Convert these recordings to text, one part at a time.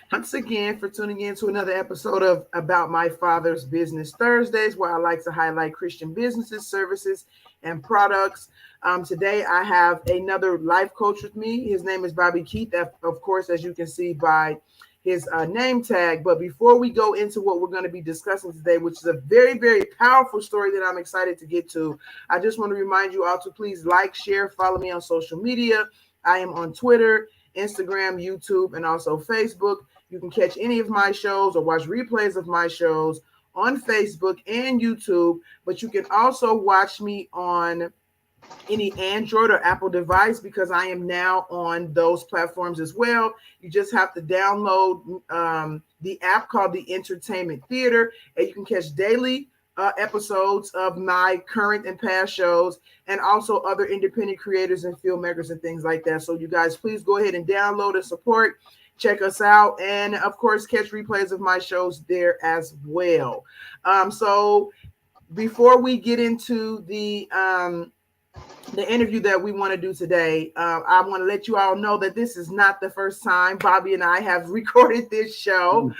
Thanks again for tuning in to another episode of About My Father's Business Thursdays, where I like to highlight Christian businesses, services, and products. Today, I have another life coach with me. His name is Bobby Keith, of course, as you can see by his name tag. But before we go into what we're going to be discussing today, which is a very, very powerful story that I'm excited to get to, I just want to remind you all to please like, share, follow me on social media. I am on Twitter, Instagram, YouTube, and also Facebook. You can catch any of my shows or watch replays of my shows on Facebook and YouTube, but you can also watch me on any Android or Apple device because I am now on those platforms as well. You just have to download the app called the Entertainment Theater, and you can catch daily episodes of my current and past shows, and also other independent creators and filmmakers and things like that. So you guys, please go ahead and download and support. Check us out, and of course, catch replays of my shows there as well. So before we get into the interview that we want to do today, I want to let you all know that this is not the first time Bobby and I have recorded this show.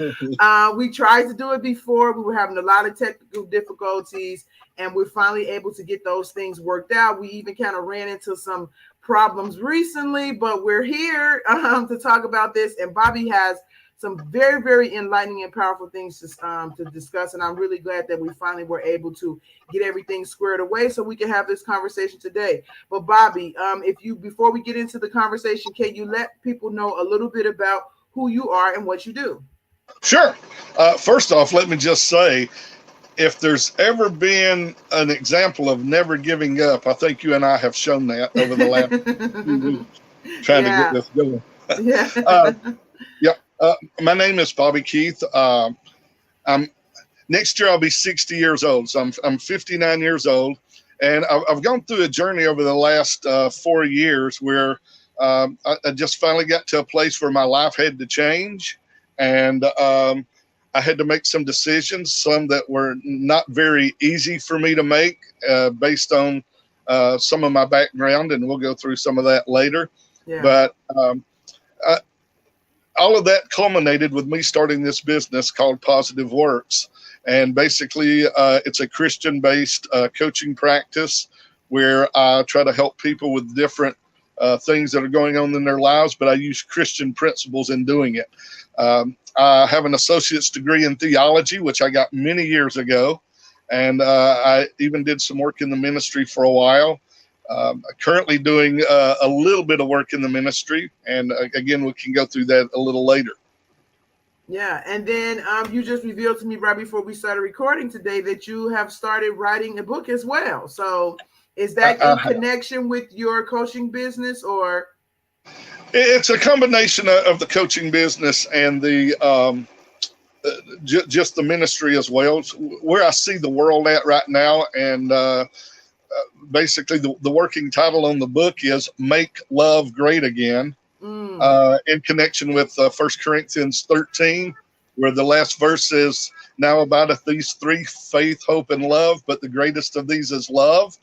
We tried to do it before. We were having a lot of technical difficulties, and we're finally able to get those things worked out. We even kind of ran into some problems recently, but we're here to talk about this. And Bobby has some very, very enlightening and powerful things to discuss. And I'm really glad that we finally were able to get everything squared away so we can have this conversation today. But Bobby, before we get into the conversation, can you let people know a little bit about who you are and what you do? Sure. First off, let me just say, if there's ever been an example of never giving up, I think you and I have shown that over the last few weeks trying to get this going. My name is Bobby Keith. Next year I'll be 60 years old, so I'm 59 years old, and I've gone through a journey over the last 4 years where I just finally got to a place where my life had to change, and I had to make some decisions, some that were not very easy for me to make based on some of my background, and we'll go through some of that later. Yeah. But all of that culminated with me starting this business called Positive Works. And basically, it's a Christian-based coaching practice where I try to help people with different things that are going on in their lives, but I use Christian principles in doing it. I have an associate's degree in theology, which I got many years ago. And I even did some work in the ministry for a while. I'm currently doing a little bit of work in the ministry. And again, we can go through that a little later. Yeah. And then you just revealed to me right before we started recording today that you have started writing a book as well. So is that in connection with your coaching business, or? It's a combination of the coaching business and the just the ministry as well. It's where I see the world at right now, and basically the working title on the book is "Make Love Great Again," in connection with 1 Corinthians 13, where the last verse is, "Now abideth these three: faith, hope, and love, but the greatest of these is love."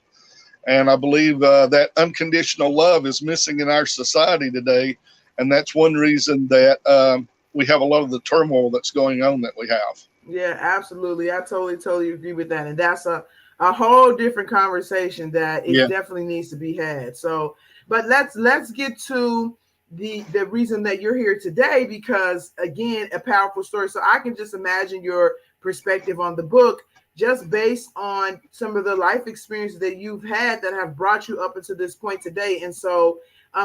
And I believe that unconditional love is missing in our society today. And that's one reason that we have a lot of the turmoil that's going on that we have. Yeah, absolutely. I totally agree with that. And that's a whole different conversation that it definitely needs to be had. So, but let's get to the reason that you're here today, because again, a powerful story. So I can just imagine your perspective on the book, just based on some of the life experiences that you've had that have brought you up until this point today. And so,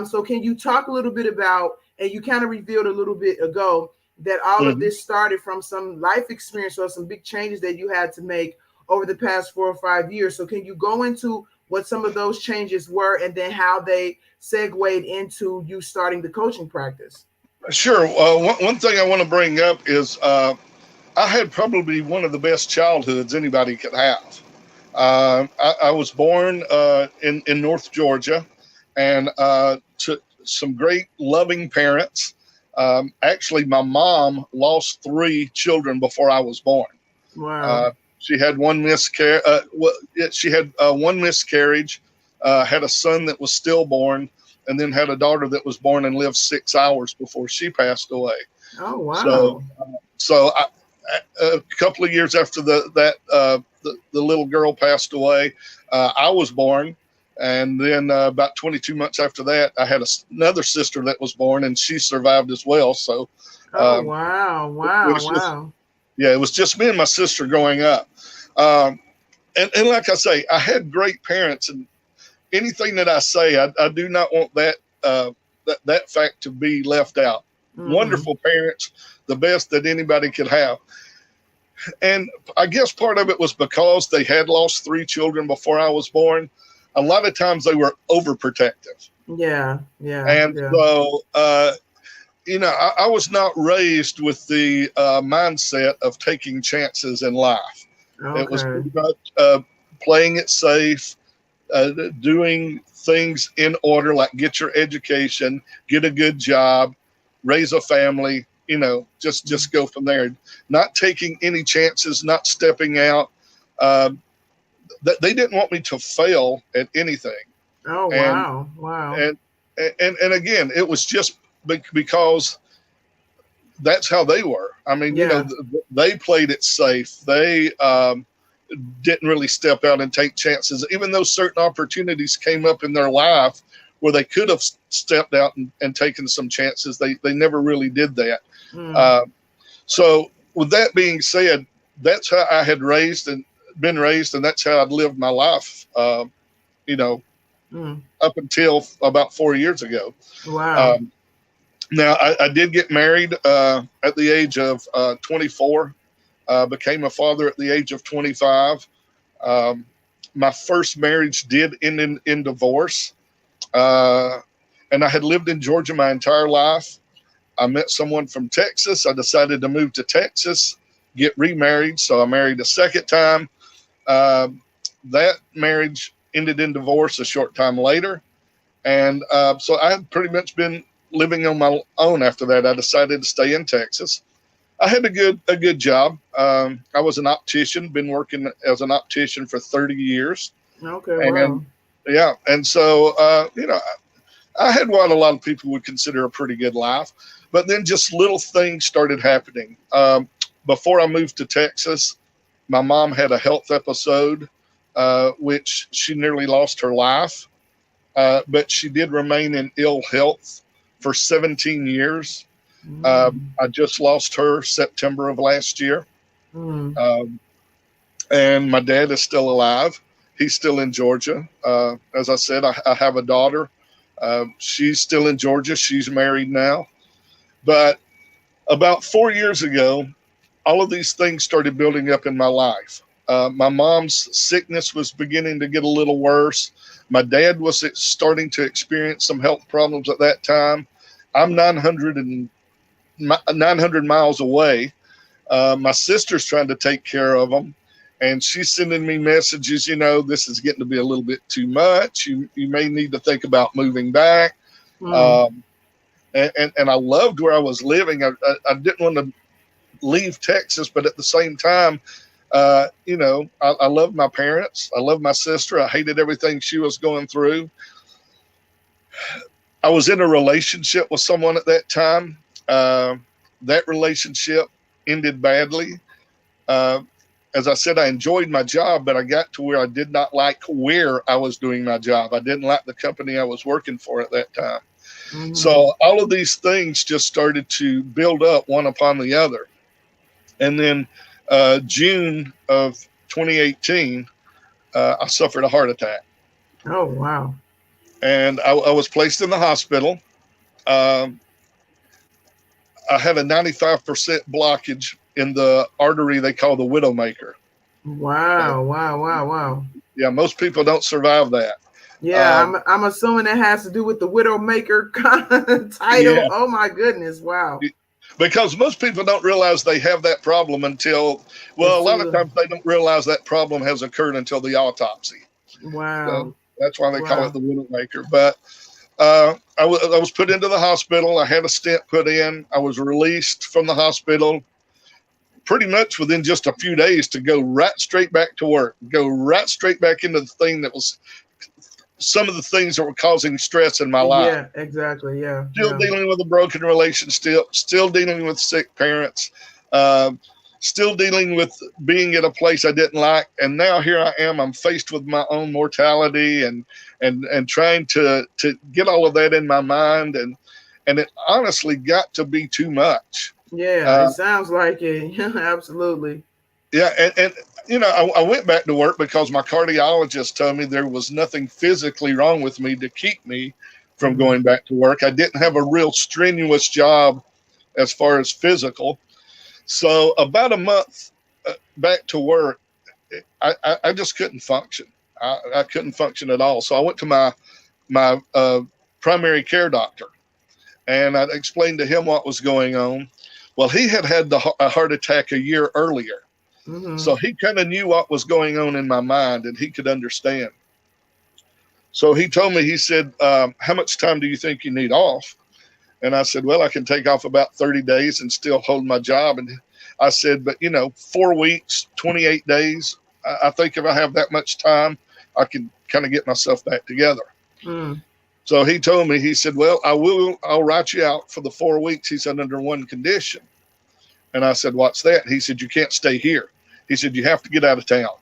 so can you talk a little bit about, and you kind of revealed a little bit ago that all of this started from some life experience or some big changes that you had to make over the past 4 or 5 years. So can you go into what some of those changes were, and then how they segued into you starting the coaching practice? Sure. One thing I want to bring up is, I had probably one of the best childhoods anybody could have. I was born in North Georgia, and to some great loving parents. Actually, my mom lost 3 children before I was born. Wow. She had one miscarriage. One miscarriage. Had a son that was stillborn, and then had a daughter that was born and lived 6 hours before she passed away. Oh, So, wow. a couple of years after the little girl passed away, I was born. And then about 22 months after that, I had another sister that was born, and she survived as well. So Oh, um, wow. it Wow. was just, Wow. yeah, it was just me and my sister growing up. Um, and like I say, I had great parents, and anything that I say, I do not want that fact to be left out. Mm. Wonderful parents, the best that anybody could have. And I guess part of it was because they had lost 3 children before I was born. A lot of times they were overprotective. Yeah. Yeah. And Yeah. so, I was not raised with the mindset of taking chances in life. It was Okay. pretty much playing it safe, doing things in order, like get your education, get a good job, raise a family, just go from there. Not taking any chances, not stepping out. They didn't want me to fail at anything. Oh, And wow. Wow. and and again, it was just because that's how they were. I mean, Yeah. they played it safe. They didn't really step out and take chances, even though certain opportunities came up in their life where they could have stepped out and taken some chances. They never really did that. Mm. Uh, so, with that being said, that's how I had been raised, and that's how I'd lived my life. You know, Mm. up until about 4 years ago. Wow. Um, Now, I did get married at the age of 24, became a father at the age of 25. Um, my first marriage did end in divorce. And I had lived in Georgia my entire life. I met someone from Texas. I decided to move to Texas, get remarried. So I married a second time. That marriage ended in divorce a short time later. And so I had pretty much been living on my own after that. I decided to stay in Texas. I had a good job. I was an optician, been working as an optician for 30 years. Okay. And Wow. yeah, and so, I had what a lot of people would consider a pretty good life. But then just little things started happening. Before I moved to Texas, my mom had a health episode, which she nearly lost her life. But she did remain in ill health for 17 years. Mm. I just lost her September of last year. Mm. Um, and my dad is still alive. He's still in Georgia. As I said, I have a daughter. She's still in Georgia. She's married now. But about 4 years ago, all of these things started building up in my life. My mom's sickness was beginning to get a little worse. My dad was starting to experience some health problems at that time. I'm 900 miles away. My sister's trying to take care of them, and she's sending me messages. This is getting to be a little bit too much. You may need to think about moving back. Mm. Um, and I loved where I was living. I didn't want to leave Texas, but at the same time, I love my parents. I love my sister. I hated everything she was going through. I was in a relationship with someone at that time. That relationship ended badly. Uh, as I said, I enjoyed my job, but I got to where I did not like where I was doing my job. I didn't like the company I was working for at that time. Mm. So all of these things just started to build up one upon the other. And then June of 2018, I suffered a heart attack. Oh, wow. And I was placed in the hospital. Um, I had a 95% blockage in the artery they call the widowmaker. Uh, Wow. Wow. Wow. Wow. yeah, most people don't survive that. Yeah, Um, I'm assuming it has to do with the Widowmaker title. yeah, Oh my goodness. Wow. because most people don't realize they have that problem until, well, It's a lot of too times they don't realize that problem has occurred until the autopsy. So wow. that's why they call it Wow. the widowmaker. But I was put into the hospital. I had a stent put in. I was released from the hospital pretty much within just a few days to go right straight back to work, go right straight back into the thing that was some of the things that were causing stress in my life. Yeah, exactly. Yeah. Still dealing with a broken relationship, still dealing with sick parents, uh, still dealing with being at a place I didn't like. And now here I am, I'm faced with my own mortality and trying to get all of that in my mind. And it honestly got to be too much. Yeah, it sounds like it. Absolutely. Yeah. And I went back to work because my cardiologist told me there was nothing physically wrong with me to keep me from going back to work. I didn't have a real strenuous job as far as physical. So about a month back to work, I just couldn't function. I couldn't function at all. So I went to my primary care doctor, and I explained to him what was going on. Well, he had a heart attack a year earlier. So he kind of knew what was going on in my mind, and he could understand. So he told me, he said, how much time do you think you need off? And I said, well, I can take off about 30 days and still hold my job. And I said, but 4 weeks, 28 days, I think if I have that much time, I can kind of get myself back together. So he told me, he said, well, I'll write you out for the 4 weeks. He said, under one condition. And I said, what's that? He said, you can't stay here. He said, you have to get out of town.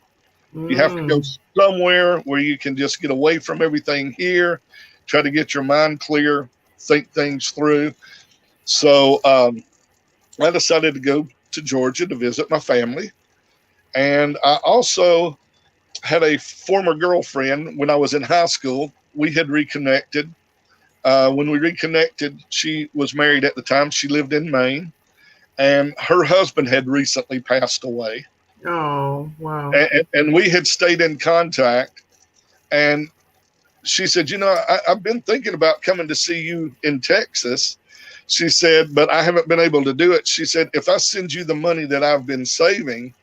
You have to go somewhere where you can just get away from everything here, try to get your mind clear, think things through. So I decided to go to Georgia to visit my family. And I also had a former girlfriend when I was in high school. We had reconnected. When we reconnected, she was married at the time. She lived in Maine, and her husband had recently passed away. Oh, wow. And we had stayed in contact. And she said, I've been thinking about coming to see you in Texas. She said, but I haven't been able to do it. She said, if I send you the money that I've been saving,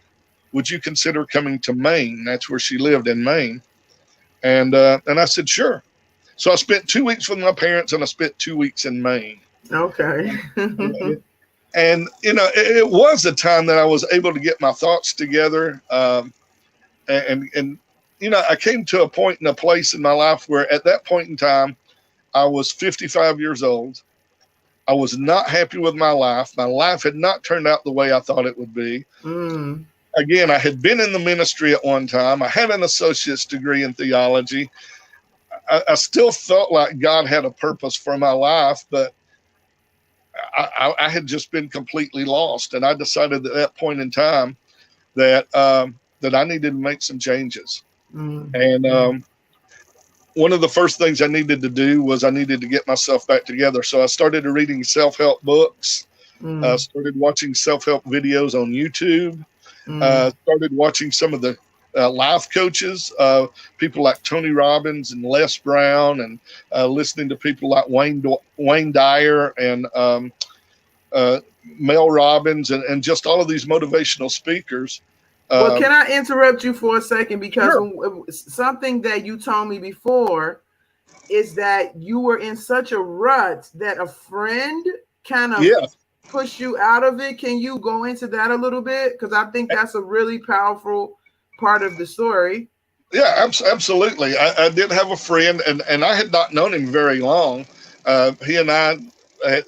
would you consider coming to Maine? That's where she lived, in Maine. And I said, sure. So I spent 2 weeks with my parents, and I spent 2 weeks in Maine. Okay. And, it was a time that I was able to get my thoughts together. I came to a point in a place in my life where at that point in time, I was 55 years old. I was not happy with my life. My life had not turned out the way I thought it would be. Again, I had been in the ministry at one time. I had an associate's degree in theology. I still felt like God had a purpose for my life, but I had just been completely lost. And I decided at that point in time that I needed to make some changes. And one of the first things I needed to do was I needed to get myself back together. So I started reading self-help books, started watching self-help videos on YouTube, started watching some of the life coaches, people like Tony Robbins and Les Brown, and listening to people like Wayne Dyer and Mel Robbins, and just all of these motivational speakers. Well, can I interrupt you for a second? Because something that you told me before is that you were in such a rut that a friend kind of pushed you out of it. Can you go into that a little bit? Because I think that's a really powerful part of the story. Yeah, absolutely. I did have a friend, and I had not known him very long. He and I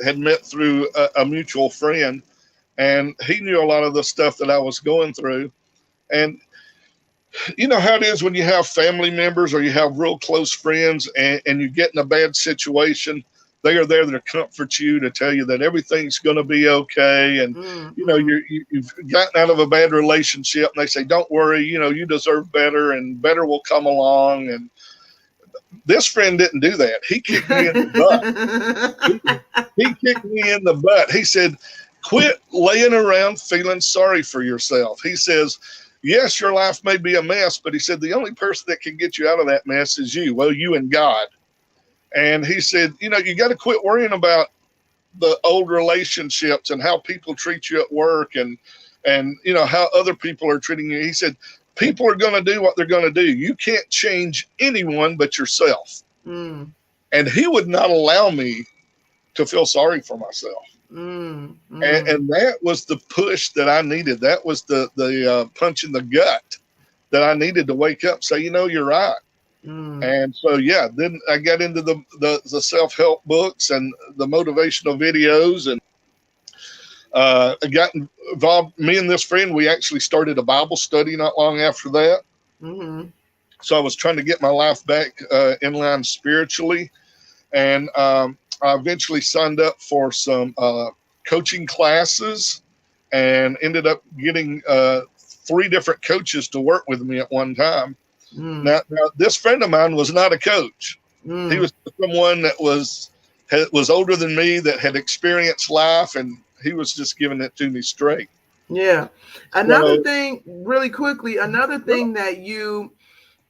had met through a mutual friend, and he knew a lot of the stuff that I was going through. And you know how it is when you have family members or you have real close friends and you get in a bad situation. They are there to comfort you, to tell you that everything's going to be okay. And, you've gotten out of a bad relationship, and they say, don't worry, you deserve better, and better will come along. And this friend didn't do that. He kicked me in the butt. He kicked me in the butt. He said, quit laying around feeling sorry for yourself. He says, yes, your life may be a mess, but he said, the only person that can get you out of that mess is you. Well, you and God. And he said, you got to quit worrying about the old relationships and how people treat you at work and how other people are treating you. He said, people are going to do what they're going to do. You can't change anyone but yourself. And he would not allow me to feel sorry for myself. And that was the push that I needed. That was the punch in the gut that I needed to wake up and say, you're right. And so, yeah, then I got into the self-help books and the motivational videos, and I got involved. Me and this friend, we actually started a Bible study not long after that. Mm-hmm. So I was trying to get my life back in line spiritually. And I eventually signed up for some coaching classes and ended up getting 3 different coaches to work with me at one time. Now, this friend of mine was not a coach. He was someone that was older than me, that had experienced life, and he was just giving it to me straight. Yeah. Another thing, really quickly, another thing that you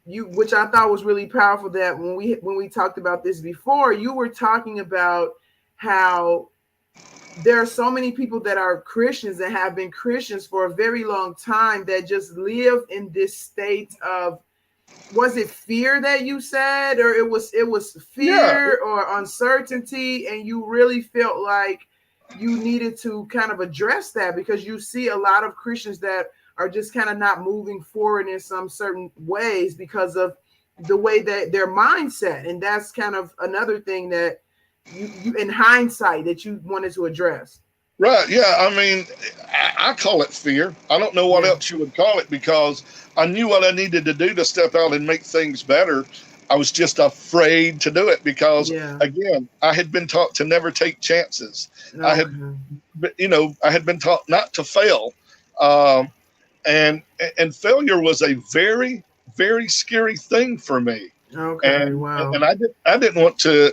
which I thought was really powerful, that when we talked about this before, you were talking about how there are so many people that are Christians and have been Christians for a very long time that just live in this state of, was it fear that you said, or it was fear or uncertainty, and you really felt like you needed to kind of address that, because you see a lot of Christians that are just kind of not moving forward in some certain ways because of the way that their mindset. And that's kind of another thing that you in hindsight that you wanted to address. Right. Yeah. I mean, I call it fear. I don't know what else you would call it, because I knew what I needed to do to step out and make things better. I was just afraid to do it because, again, I had been taught to never take chances. I had been taught not to fail. And failure was a very, very scary thing for me. Okay. And I didn't want to,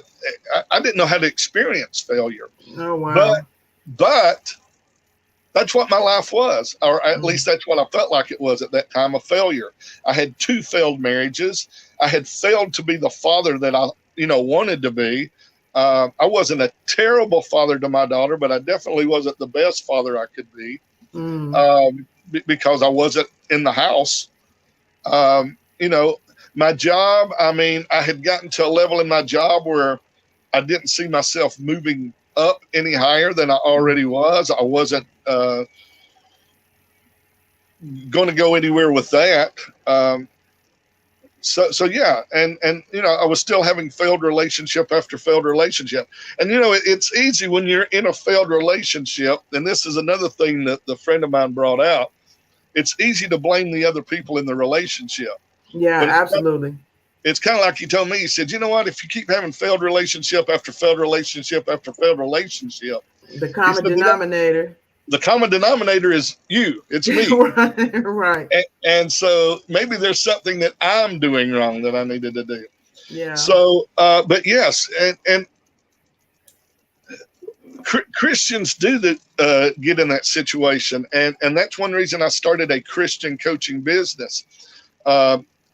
I didn't know how to experience failure. Oh, wow. But that's what my life was, or at least that's what I felt like it was at that time, a failure. I had 2 failed marriages. I had failed to be the father that I, wanted to be. I wasn't a terrible father to my daughter, but I definitely wasn't the best father I could be, because I wasn't in the house. My job, I mean, I had gotten to a level in my job where I didn't see myself moving up any higher than I already was. I wasn't going to go anywhere with that. So yeah, and I was still having failed relationship after failed relationship. And it's easy when you're in a failed relationship, and this is another thing that the friend of mine brought out. It's easy to blame the other people in the relationship. Yeah, absolutely. It's kind of like he told me. He said, you know what? If you keep having failed relationship after failed relationship after failed relationship, the common denominator. The common denominator is you. It's me. Right. And so maybe there's something that I'm doing wrong that I needed to do. Yeah. So, but yes, and Christians do get in that situation, and that's one reason I started a Christian coaching business.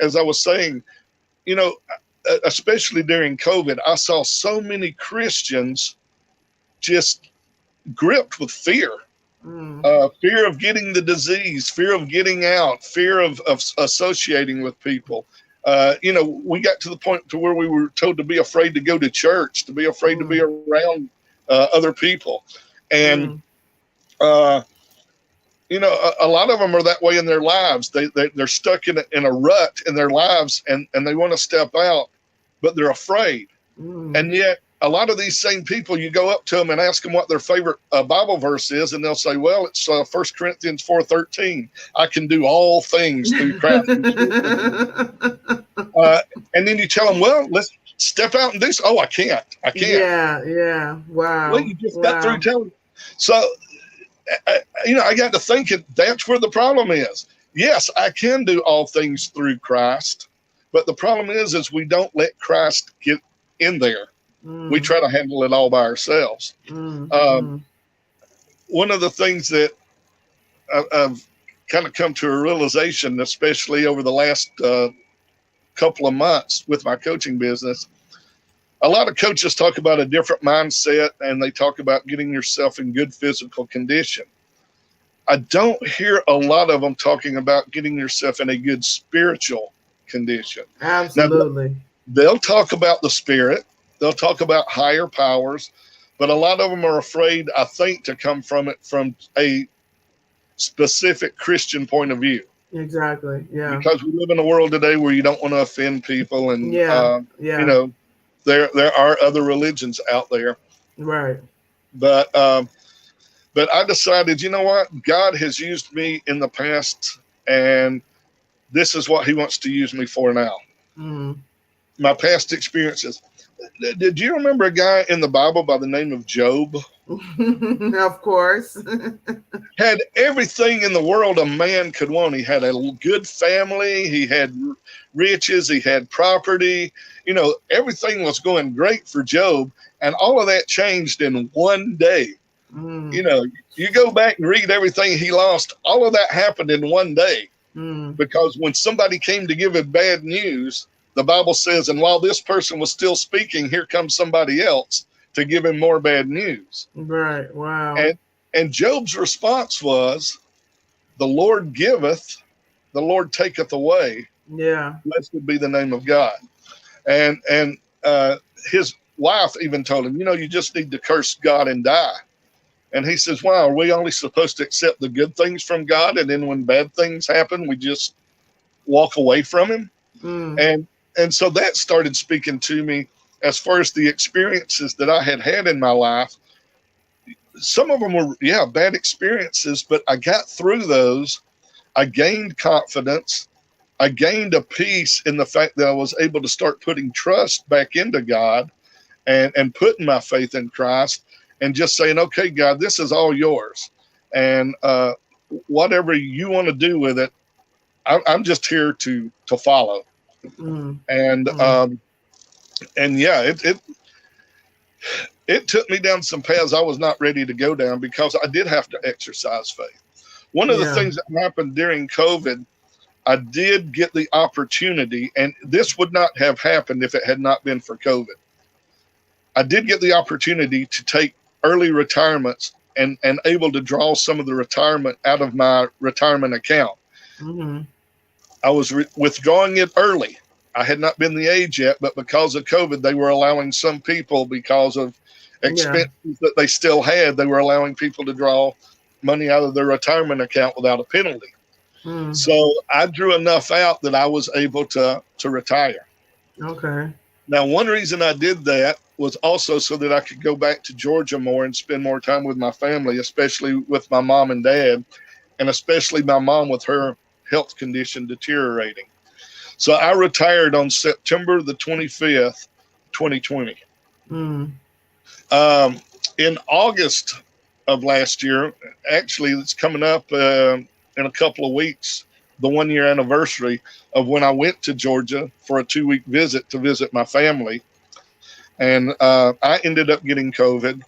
As I was saying, especially during COVID, I saw so many Christians just gripped with fear. Fear of getting the disease, fear of getting out, fear of associating with people. We got to the point to where we were told to be afraid to go to church, to be afraid to be around other people. And, a lot of them are that way in their lives. They're stuck in a rut in their lives, and they want to step out, but they're afraid. And yet, a lot of these same people, you go up to them and ask them what their favorite Bible verse is, and they'll say, well, it's 1 Corinthians 4:13. I can do all things through Christ. And then you tell them, well, let's step out and do so. Oh, I can't. Yeah. Wow. Well, you just got through telling. So, I got to thinking, that's where the problem is. Yes, I can do all things through Christ, but the problem is we don't let Christ get in there. We try to handle it all by ourselves. One of the things that I've kind of come to a realization, especially over the last couple of months with my coaching business, a lot of coaches talk about a different mindset, and they talk about getting yourself in good physical condition. I don't hear a lot of them talking about getting yourself in a good spiritual condition. Absolutely. Now, they'll talk about the spirit. They'll talk about higher powers, but a lot of them are afraid, I think, to come from it from a specific Christian point of view. Exactly. Yeah. because we live in a world today where you don't want to offend people, and Yeah. you Yeah. know, there are other religions out there, Right. but but I decided, you know what, God has used me in the past, and this is what He wants to use me for now. Mm. My past experiences. Did you remember a guy in the Bible by the name of Job? Of course. Had everything in the world a man could want. He had a good family, he had riches, he had property. You know, everything was going great for Job, and all of that changed in one day. You Mm. know, you go back and read everything he lost, all of that happened in one day, Mm. because when somebody came to give him bad news, the Bible says, and while this person was still speaking, here comes somebody else to give him more bad news. Right. Wow. And Job's response was, "The Lord giveth, the Lord taketh away. Yeah. Blessed be the name of God." And uh, his wife even told him, "You know, you just need to curse God and die." And he says, "Wow, are we only supposed to accept the good things from God, and then when bad things happen, we just walk away from Him?" Mm. And so that started speaking to me as far as the experiences that I had had in my life. Some of them were, yeah, bad experiences, but I got through those. I gained confidence. I gained a peace in the fact that I was able to start putting trust back into God, and putting my faith in Christ, and just saying, "Okay, God, this is all yours. And whatever you want to do with it, I'm just here to follow." Mm. And Mm. yeah, it took me down some paths I was not ready to go down, because I did have to exercise faith. One of the Yeah. things that happened during COVID, I did get the opportunity, and this would not have happened if it had not been for COVID. I did get the opportunity to take early retirements, and able to draw some of the retirement out of my retirement account. Mm-hmm. I was withdrawing it early. I had not been the age yet, but because of COVID, they were allowing some people, because of Yeah. expenses that they still had, they were allowing people to draw money out of their retirement account without a penalty. Mm. So I drew enough out that I was able to retire. Okay. Now, one reason I did that was also so that I could go back to Georgia more and spend more time with my family, especially with my mom and dad, and especially my mom with her health condition deteriorating. So I retired on September the 25th, 2020. Mm. Um, in August of last year, actually, it's coming up in a couple of weeks, the 1 year anniversary of when I went to Georgia for a 2 week visit to visit my family. And I ended up getting COVID.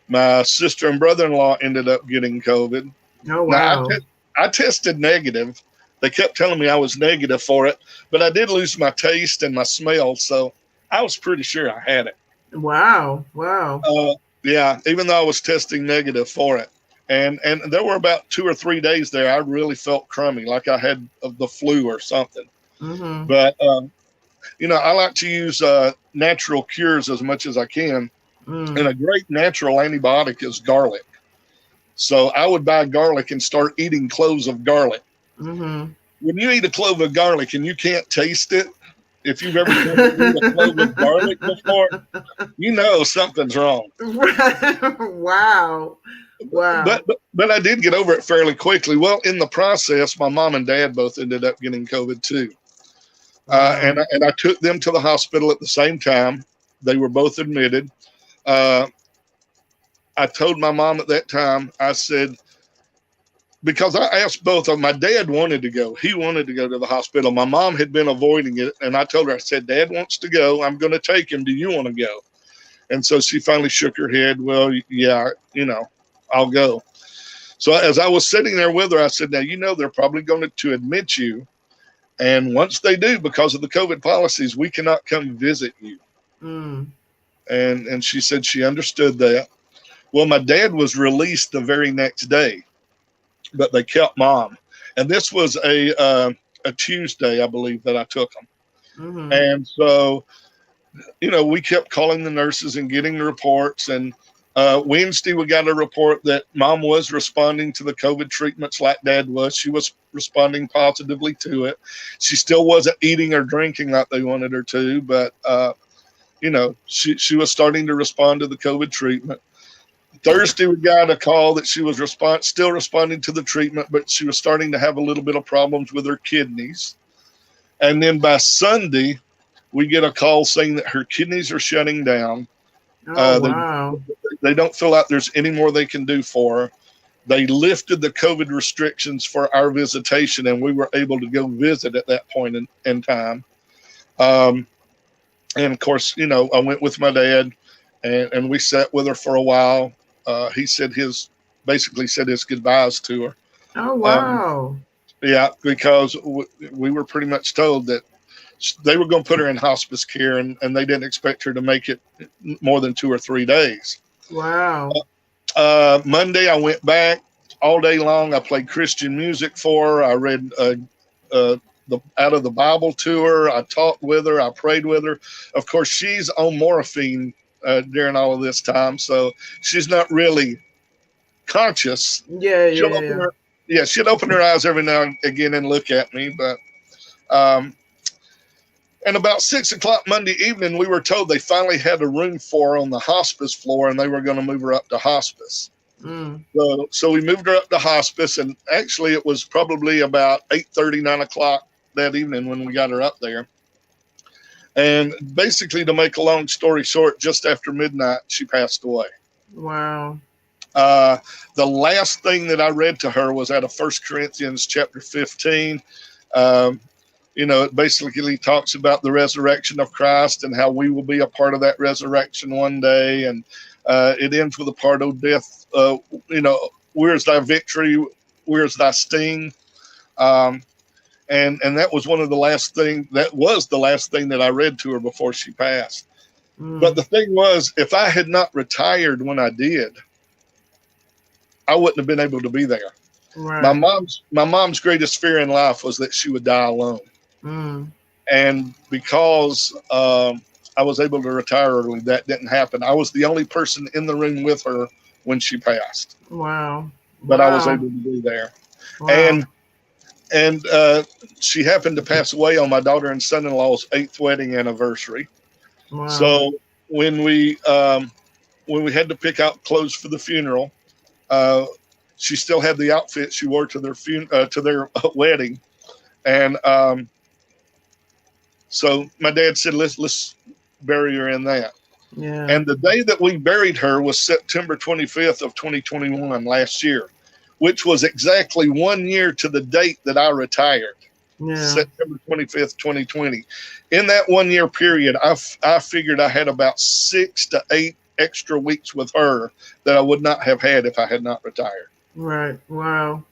My sister and brother in law ended up getting COVID. Oh Now, wow. I tested negative. They kept telling me I was negative for it, but I did lose my taste and my smell. So I was pretty sure I had it. Wow. Wow. Yeah, even though I was testing negative for it. And there were about 2 or 3 days there I really felt crummy, like I had the flu or something. Mm-hmm. But you know, I like to use natural cures as much as I can, and Mm. a great natural antibiotic is garlic. So I would buy garlic and start eating cloves of garlic. Mm-hmm. When you eat a clove of garlic and you can't taste it, if you've ever tried to eat a clove of garlic before, you know something's wrong. Wow. Wow. But I did get over it fairly quickly. Well, in the process, my mom and dad both ended up getting COVID too, Wow. and I took them to the hospital at the same time. They were both admitted. Uh, I told my mom at that time, I said, because I asked both of them, my dad wanted to go. He wanted to go to the hospital. My mom had been avoiding it. And I told her, I said, Dad wants to go. I'm going to take him. Do you want to go? And so she finally shook her head. Well, yeah, you know, I'll go. So as I was sitting there with her, I said, now, you know, they're probably going to admit you. And once they do, because of the COVID policies, we cannot come visit you. Mm. And she said she understood that. Well, my dad was released the very next day, but they kept mom. And this was a Tuesday, I believe, that I took them. Mm-hmm. And so, you know, we kept calling the nurses and getting the reports. And Wednesday, we got a report that mom was responding to the COVID treatments like dad was. She was responding positively to it. She still wasn't eating or drinking like they wanted her to, but, she was starting to respond to the COVID treatment. Thursday, we got a call that she was still responding to the treatment, but she was starting to have a little bit of problems with her kidneys. And then by Sunday, we get a call saying that her kidneys are shutting down. Wow. They don't feel like there's any more they can do for her. They lifted the COVID restrictions for our visitation, and we were able to go visit at that point in time. And of course, I went with my dad, and we sat with her for a while. He basically said his goodbyes to her. Oh, wow. Yeah, because we were pretty much told that they were going to put her in hospice care, and they didn't expect her to make it more than 2 or 3 days. Wow. Monday, I went back all day long. I played Christian music for her. I read out of the Bible to her. I talked with her. I prayed with her. Of course, she's on morphine during all of this time, so she's not really conscious. She'll open her eyes every now and again and look at me, but and about 6 o'clock Monday evening, we were told they finally had a room for her on the hospice floor, and they were going to move her up to hospice. So we moved her up to hospice, and actually it was probably about 8:30, 9 o'clock that evening when we got her up there. And basically, to make a long story short, just after midnight, she passed away. Wow. The last thing that I read to her was out of 1 Corinthians chapter 15. It basically talks about the resurrection of Christ and how we will be a part of that resurrection one day. And it ends with a part of death. Where's thy victory? Where's thy sting? And that was the last thing that I read to her before she passed. But the thing was, if I had not retired when I did, I wouldn't have been able to be there. Right. My mom's greatest fear in life was that she would die alone. And because I was able to retire early, that didn't happen. I was the only person in the room with her when she passed. Wow. But I was able to be there. Wow. And she happened to pass away on my daughter and son-in-law's 8th wedding anniversary. Wow. So when we had to pick out clothes for the funeral, she still had the outfit she wore to their wedding, and so my dad said, let's bury her in that. Yeah. And the day that we buried her was September 25th of 2021 last year, which was exactly 1 year to the date that I retired. Yeah. September 25th, 2020. In that 1 year period, I figured I had about 6 to 8 extra weeks with her that I would not have had if I had not retired. Right. Wow.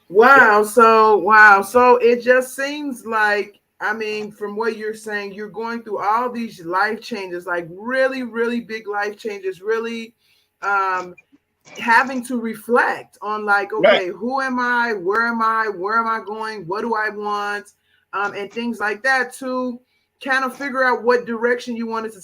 Wow. So it just seems like, from what you're saying, you're going through all these life changes, like really, really big life changes, really having to reflect on like, okay, right. Who am I? Where am I going? What do I want? And things like that to kind of figure out what direction you wanted to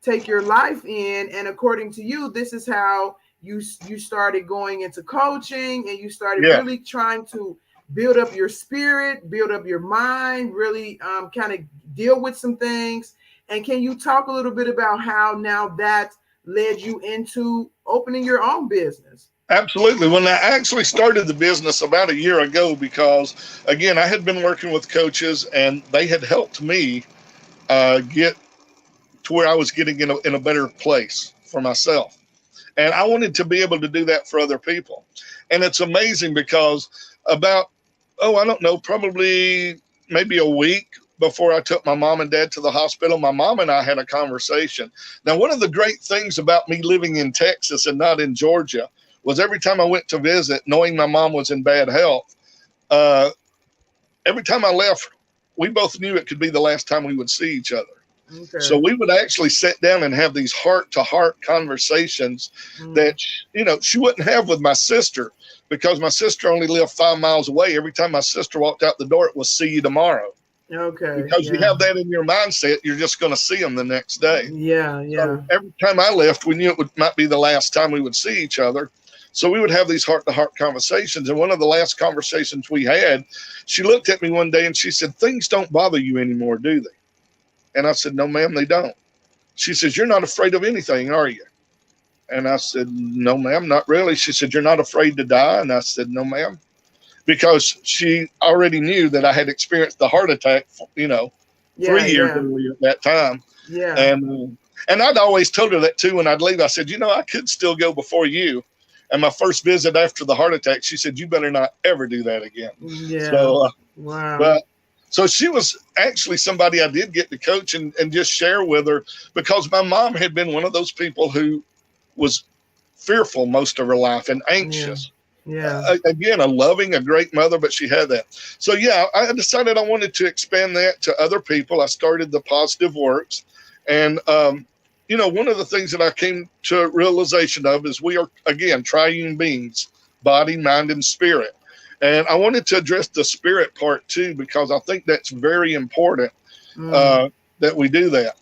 take your life in. And according to you, this is how you started going into coaching, and you started really trying to build up your spirit, build up your mind, really kind of deal with some things. And can you talk a little bit about how now that led you into opening your own business? Absolutely. When I actually started the business about a year ago, because again, I had been working with coaches and they had helped me get to where I was getting in a better place for myself. And I wanted to be able to do that for other people. And it's amazing because probably maybe a week before I took my mom and dad to the hospital, my mom and I had a conversation. Now, one of the great things about me living in Texas and not in Georgia was every time I went to visit, knowing my mom was in bad health, every time I left, we both knew it could be the last time we would see each other. Okay. So we would actually sit down and have these heart-to-heart conversations that, she wouldn't have with my sister, because my sister only lived 5 miles away. Every time my sister walked out the door, it was see you tomorrow. Okay. Because you Yeah. have that in your mindset, you're just going to see them the next day. Yeah. Yeah. So every time I left, we knew might be the last time we would see each other. So we would have these heart-to-heart conversations. And one of the last conversations we had, she looked at me one day and she said, "Things don't bother you anymore, do they?" And I said, "No, ma'am, they don't." She says, "You're not afraid of anything, are you?" And I said, "No, ma'am, not really." She said, "You're not afraid to die?" And I said, "No, ma'am." Because she already knew that I had experienced the heart attack, Yeah. 3 years Yeah. earlier at that time. Yeah. And I'd always told her that too when I'd leave. I said, I could still go before you. And my first visit after the heart attack, she said, "You better not ever do that again." Yeah. So, Wow. but so she was actually somebody I did get to coach and just share with her, because my mom had been one of those people who was fearful most of her life and anxious. Yeah. Again, a great mother, but she had that. So yeah, I decided I wanted to expand that to other people. I started the Positive Works, and one of the things that I came to a realization of is we are, again, triune beings, body, mind, and spirit. And I wanted to address the spirit part too, because I think that's very important that we do that.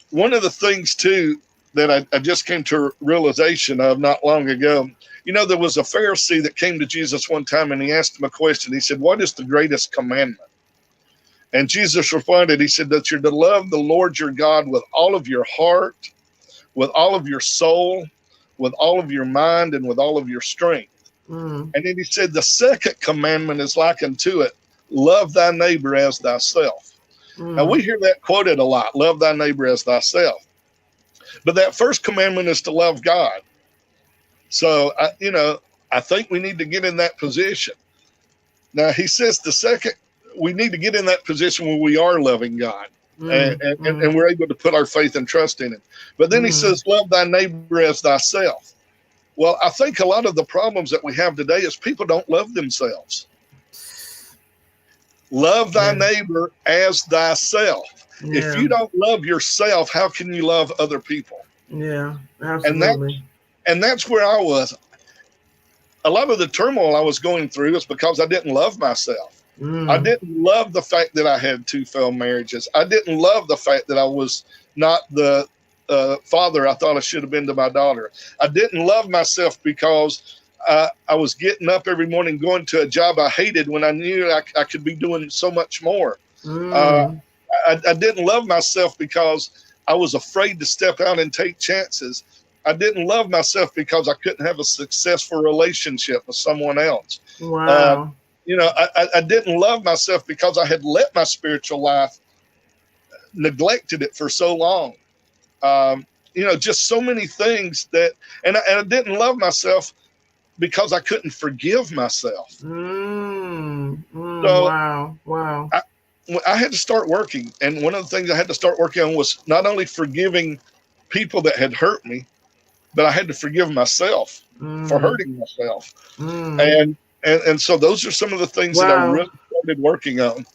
One of the things too that I just came to a realization of not long ago, there was a Pharisee that came to Jesus one time and he asked him a question. He said, "What is the greatest commandment?" And Jesus responded, he said, "That you're to love the Lord your God with all of your heart, with all of your soul, with all of your mind, and with all of your strength." And then he said, "The second commandment is like unto it, love thy neighbor as thyself." Now we hear that quoted a lot, love thy neighbor as thyself. But that first commandment is to love God. So, I think we need to get in that position. Now, he says the second, we need to get in that position where we are loving God and we're able to put our faith and trust in him. But then he says, love thy neighbor as thyself. Well, I think a lot of the problems that we have today is people don't love themselves. Love thy neighbor as thyself. Yeah. If you don't love yourself, how can you love other people? Yeah, absolutely. And that's where I was. A lot of the turmoil I was going through is because I didn't love myself. I didn't love the fact that I had 2 failed marriages. I didn't love the fact that I was not the father I thought I should have been to my daughter. I didn't love myself because I was getting up every morning going to a job I hated when I knew I could be doing so much more. I didn't love myself because I was afraid to step out and take chances. I didn't love myself because I couldn't have a successful relationship with someone else. Wow. I didn't love myself because I had let my spiritual life, neglected it for so long. Just so many things that, and I didn't love myself because I couldn't forgive myself. So wow. I had to start working. And one of the things I had to start working on was not only forgiving people that had hurt me, but I had to forgive myself for hurting myself. And so those are some of the things that I really started working on.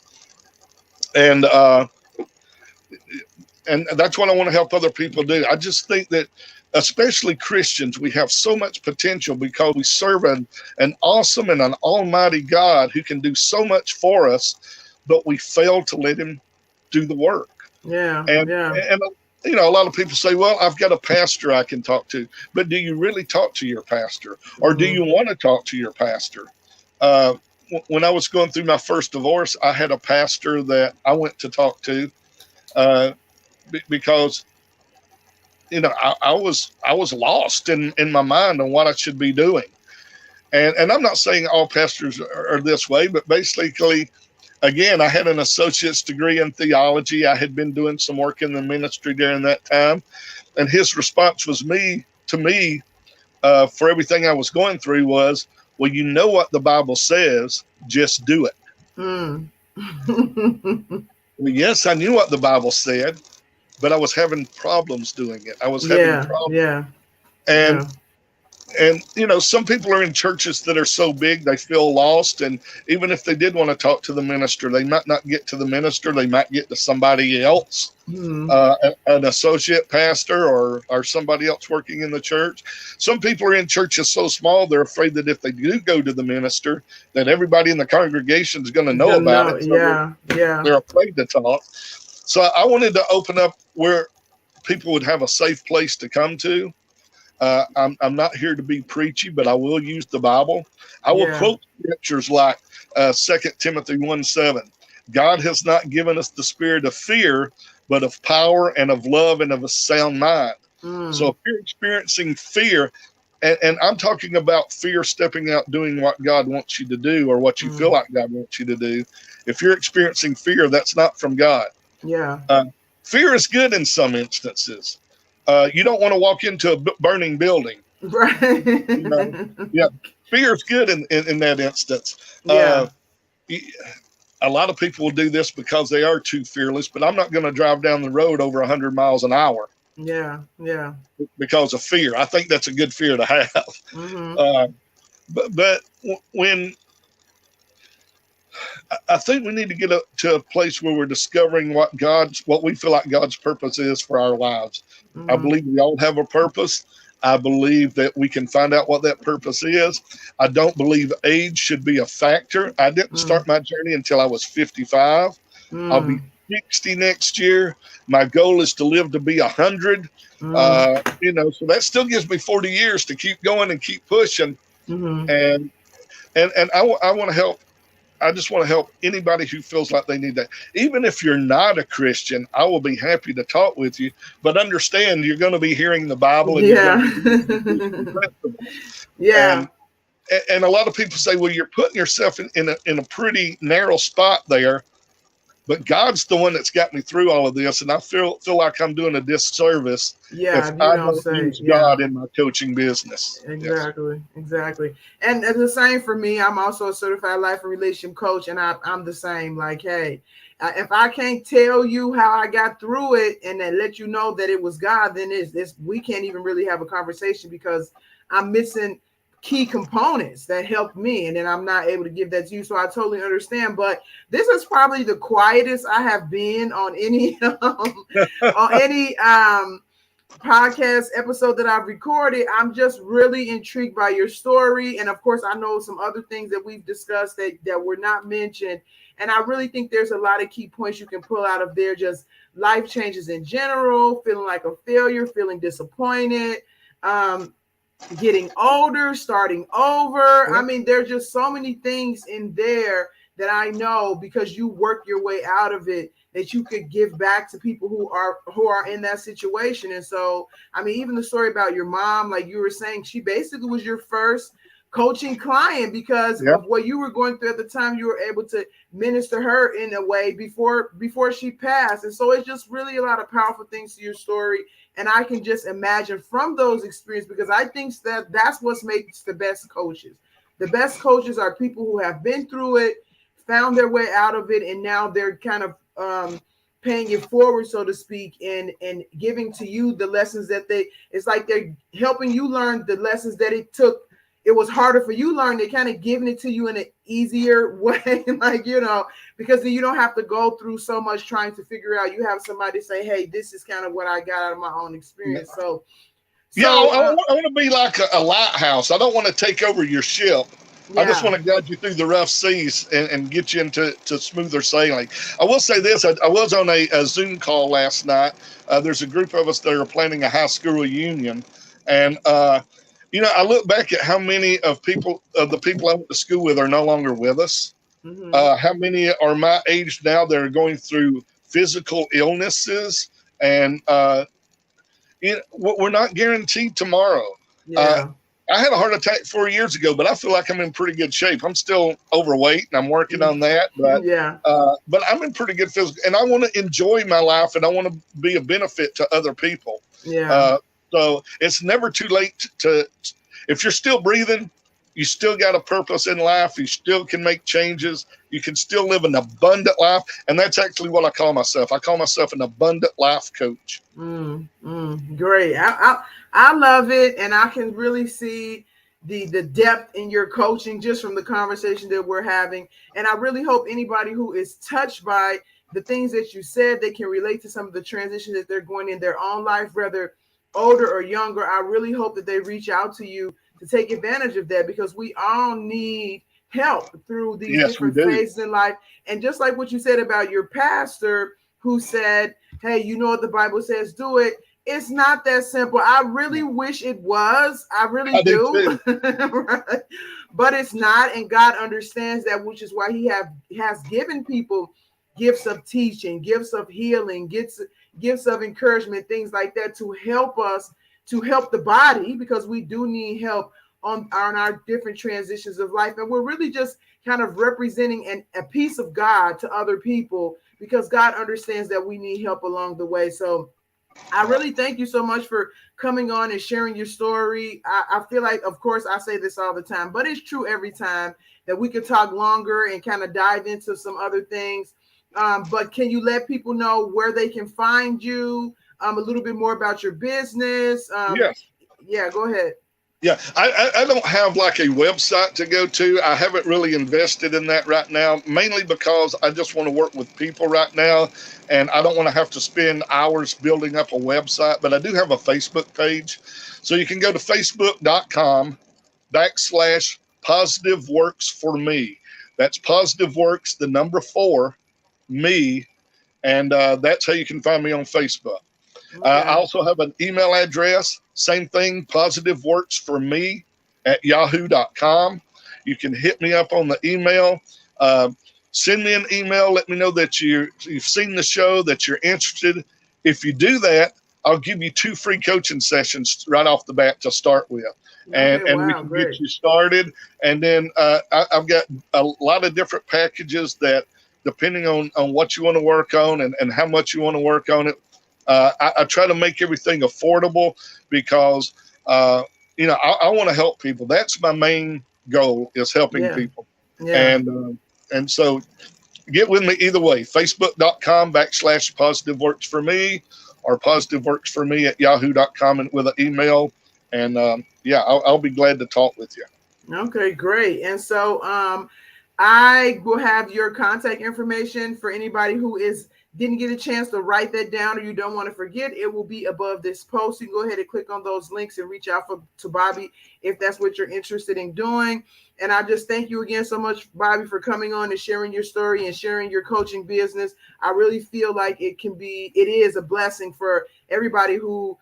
And that's what I want to help other people do. I just think that, especially Christians, we have so much potential because we serve an awesome and an almighty God who can do so much for us, but we fail to let him do the work. And a lot of people say, well, I've got a pastor I can talk to. But do you really talk to your pastor? Or do you want to talk to your pastor? When I was going through my first divorce, I had a pastor that I went to talk to because, I was lost in my mind on what I should be doing. And I'm not saying all pastors are this way, but basically, again, I had an associate's degree in theology. I had been doing some work in the ministry during that time. And his response was to me, for everything I was going through was, well, you know what the Bible says, just do it. Well, yes, I knew what the Bible said, but I was having problems doing it. I was having problems. And some people are in churches that are so big they feel lost, and even if they did want to talk to the minister, they might not get to the minister. They might get to somebody else, Hmm. an associate pastor or somebody else working in the church. Some people are in churches so small they're afraid that if they do go to the minister, that everybody in the congregation is going to know about it. So Yeah, yeah. they're afraid to talk. So I wanted to open up where people would have a safe place to come to. I'm not here to be preachy, but I will use the Bible. I will Yeah. quote scriptures like 2 Timothy 1:7. God has not given us the spirit of fear, but of power and of love and of a sound mind. So Mm. if you're experiencing fear, and I'm talking about fear stepping out doing what God wants you to do or what you feel like God wants you to do. If you're experiencing fear, that's not from God. Yeah. Fear is good in some instances. You don't want to walk into a burning building. Right. Yeah, fear is good in that instance. Yeah. A lot of people will do this because they are too fearless, but I'm not going to drive down the road over 100 miles an hour. Yeah. Yeah. Because of fear. I think that's a good fear to have. Mm-hmm. But when I think we need to get to a place where we're discovering what we feel like God's purpose is for our lives. Mm-hmm. I believe we all have a purpose. I believe that we can find out what that purpose is. I don't believe age should be a factor. I didn't start my journey until I was 55. I'll be 60 next year. My goal is to live to be 100. So that still gives me 40 years to keep going and keep pushing. Mm-hmm. And I want to help. I just want to help anybody who feels like they need that. Even if you're not a Christian, I will be happy to talk with you. But understand, you're going to be hearing the Bible, and Yeah. you're going to be Yeah. And a lot of people say, well, you're putting yourself in a pretty narrow spot there. But God's the one that's got me through all of this, and I feel like I'm doing a disservice Yeah, if you I don't don't say. use Yeah. God in my coaching business. Exactly. Exactly. And the same for me. I'm also a certified life and relationship coach, and I'm the same. Like, hey, if I can't tell you how I got through it and then let you know that it was God, then we can't even really have a conversation because I'm missing key components that helped me, and then I'm not able to give that to you. So I totally understand. But this is probably the quietest I have been on any podcast episode that I've recorded. I'm just really intrigued by your story, and of course I know some other things that we've discussed that were not mentioned, and I really think there's a lot of key points you can pull out of there. Just life changes in general, feeling like a failure, feeling disappointed, getting older, starting over. I mean, there's just so many things in there that I know because you work your way out of it that you could give back to people who are in that situation. And so, I mean, even the story about your mom, like you were saying, she basically was your first coaching client because of what you were going through at the time. You were able to minister her in a way before she passed. And so it's just really a lot of powerful things to your story. And I can just imagine from those experiences, because I think that's what makes the best coaches. The best coaches are people who have been through it, found their way out of it, and now they're kind of paying it forward, so to speak, and giving to you the lessons that it's like they're helping you learn the lessons that it was harder for you to learn. They're kind of giving it to you in an easier way, like, because then you don't have to go through so much trying to figure out. You have somebody say, hey, this is kind of what I got out of my own experience. I want to be like a lighthouse. I don't want to take over your ship. I just want to guide you through the rough seas and get you into smoother sailing. I will say this. I was on a Zoom call last night. There's a group of us that are planning a high school reunion. And, I look back at how many of the people I went to school with are no longer with us. Mm-hmm. How many are my age now that are going through physical illnesses. And we're not guaranteed tomorrow. I had a heart attack 4 years ago, but I feel like I'm in pretty good shape. I'm still overweight, and I'm working on that. But I'm in pretty good physical, and I want to enjoy my life, and I want to be a benefit to other people. So it's never too late if you're still breathing, you still got a purpose in life. You still can make changes. You can still live an abundant life. And that's actually what I call myself. I call myself an abundant life coach. Great. I love it. And I can really see the depth in your coaching just from the conversation that we're having. And I really hope anybody who is touched by the things that you said, they can relate to some of the transitions that they're going in their own life, whether older or younger. I really hope that they reach out to you to take advantage of that, because we all need help through these different phases in life. And just like what you said about your pastor who said, hey, you know what the Bible says, do it. It's not that simple. I really wish it was. I really do. Right? But it's not. And God understands that, which is why he has given people gifts of teaching, gifts of healing, gifts of encouragement, things like that, to help us, to help the body, because we do need help on our different transitions of life. And we're really just kind of representing a piece of God to other people, because God understands that we need help along the way. So I really thank you so much for coming on and sharing your story. I feel like, of course, I say this all the time, but it's true every time, that we could talk longer and kind of dive into some other things. But can you let people know where they can find you, a little bit more about your business? Yes. Yeah, go ahead. Yeah, I don't have like a website to go to. I haven't really invested in that right now, mainly because I just want to work with people right now, and I don't want to have to spend hours building up a website. But I do have a Facebook page. So you can go to facebook.com/Positive Works for Me. That's Positive Works, the number 4, me. And that's how you can find me on Facebook. Okay. I also have an email address, same thing, positiveworksforme@yahoo.com. You can hit me up on the email. Send me an email. Let me know that you've seen the show, that you're interested. If you do that, I'll give you 2 free coaching sessions right off the bat to start with. And we can get you started. And then I've got a lot of different packages that, depending on what you want to work on and how much you want to work on it, I try to make everything affordable, because, I want to help people. That's my main goal, is helping people. Yeah. And so get with me either way, facebook.com/Positive Works for Me, or positiveworksforme@yahoo.com, and with an email. And I'll be glad to talk with you. Okay, great. And so I will have your contact information for anybody who didn't get a chance to write that down, or you don't want to forget. It will be above this post. You can go ahead and click on those links and reach out to Bobby if that's what you're interested in doing. And I just thank you again so much, Bobby, for coming on and sharing your story and sharing your coaching business. I really feel like it is a blessing for everybody who,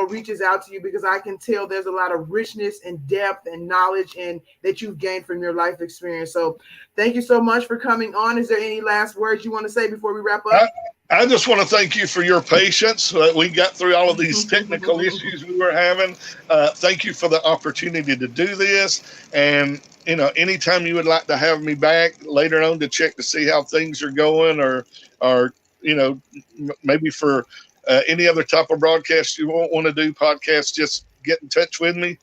reaches out to you, because I can tell there's a lot of richness and depth and knowledge and that you've gained from your life experience. So thank you so much for coming on. Is there any last words you want to say before we wrap up? I just want to thank you for your patience. We got through all of these technical issues we were having. Thank you for the opportunity to do this. And, anytime you would like to have me back later on to check to see how things are going, or maybe for any other type of broadcast you won't want to do, podcast, just get in touch with me.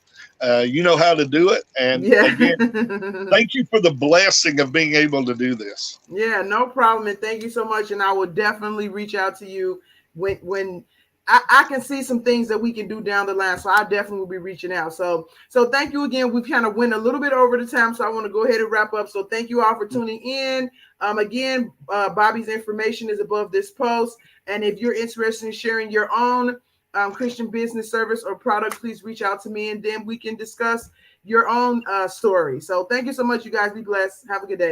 You know how to do it. And again, thank you for the blessing of being able to do this. Yeah, no problem. And thank you so much. And I will definitely reach out to you when I can see some things that we can do down the line. So I definitely will be reaching out. So thank you again. We've kind of went a little bit over the time, so I want to go ahead and wrap up. So thank you all for tuning in. Again, Bobby's information is above this post. And if you're interested in sharing your own Christian business service or product, please reach out to me, and then we can discuss your own story. So thank you so much, you guys. Be blessed. Have a good day.